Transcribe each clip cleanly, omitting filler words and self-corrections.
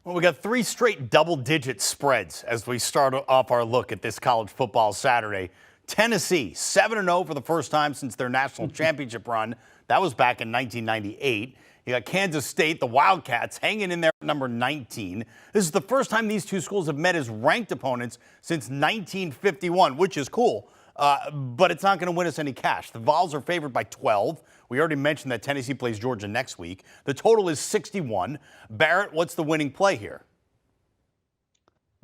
Well, we got three straight double-digit spreads as we start off our look at this college football Saturday. Tennessee, 7-0 for the first time since their national championship run. That was back in 1998. You got Kansas State, the Wildcats, hanging in there at number 19. This is the first time these two schools have met as ranked opponents since 1951, which is cool. But it's not going to win us any cash. The Vols are favored by 12. We already mentioned that Tennessee plays Georgia next week. The total is 61. Barrett, what's the winning play here?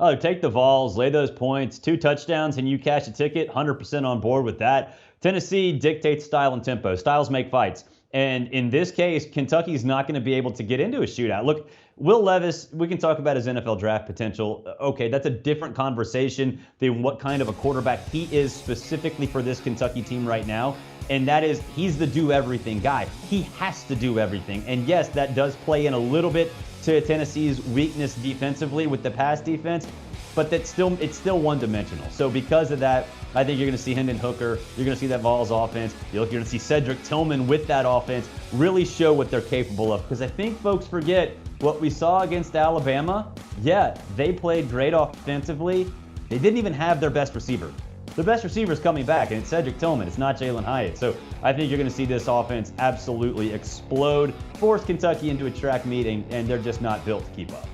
Oh, take the Vols, lay those points, 2 touchdowns, and you cash a ticket. 100% on board with that. Tennessee dictates style and tempo. Styles make fights. And in this case, Kentucky's not going to be able to get into a shootout. Look, Will Levis, we can talk about his NFL draft potential. Okay, that's a different conversation than what kind of a quarterback he is specifically for this Kentucky team right now. And that is, he's the do-everything guy. He has to do everything. And yes, that does play in a little bit to Tennessee's weakness defensively with the pass defense, but it's still one-dimensional. So because of that, I think you're going to see Hendon Hooker. You're going to see that Vols offense. You're going to see Cedric Tillman with that offense really show what they're capable of. Because I think folks forget what we saw against Alabama. Yeah, they played great offensively. They didn't even have their best receiver. The best receiver is coming back, and it's Cedric Tillman. It's not Jalen Hyatt. So I think you're going to see this offense absolutely explode, force Kentucky into a track meeting, and they're just not built to keep up.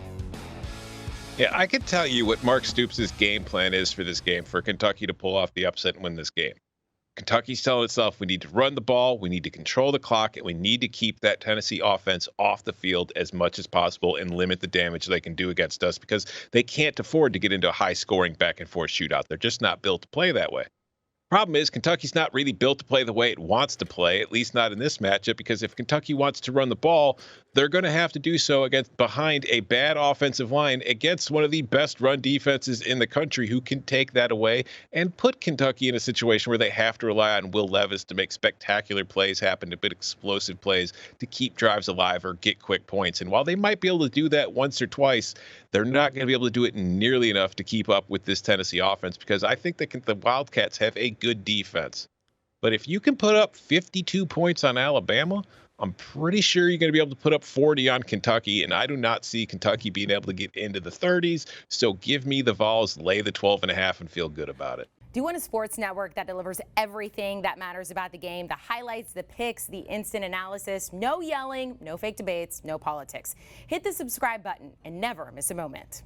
Yeah, I can tell you what Mark Stoops' game plan is for this game, for Kentucky to pull off the upset and win this game. Kentucky's telling itself we need to run the ball, we need to control the clock, and we need to keep that Tennessee offense off the field as much as possible and limit the damage they can do against us, because they can't afford to get into a high-scoring back-and-forth shootout. They're just not built to play that way. Problem is, Kentucky's not really built to play the way it wants to play, at least not in this matchup, because if Kentucky wants to run the ball, they're going to have to do so behind a bad offensive line against one of the best run defenses in the country, who can take that away and put Kentucky in a situation where they have to rely on Will Levis to make spectacular plays happen, to put explosive plays, to keep drives alive or get quick points. And while they might be able to do that once or twice, they're not going to be able to do it nearly enough to keep up with this Tennessee offense, because I think that the Wildcats have a good defense. But if you can put up 52 points on Alabama, I'm pretty sure you're going to be able to put up 40 on Kentucky, and I do not see Kentucky being able to get into the 30s. So give me the Vols, lay the 12.5, and feel good about it. Do you want a sports network that delivers everything that matters about the game? The highlights, the picks, the instant analysis, no yelling, no fake debates, no politics. Hit the subscribe button and never miss a moment.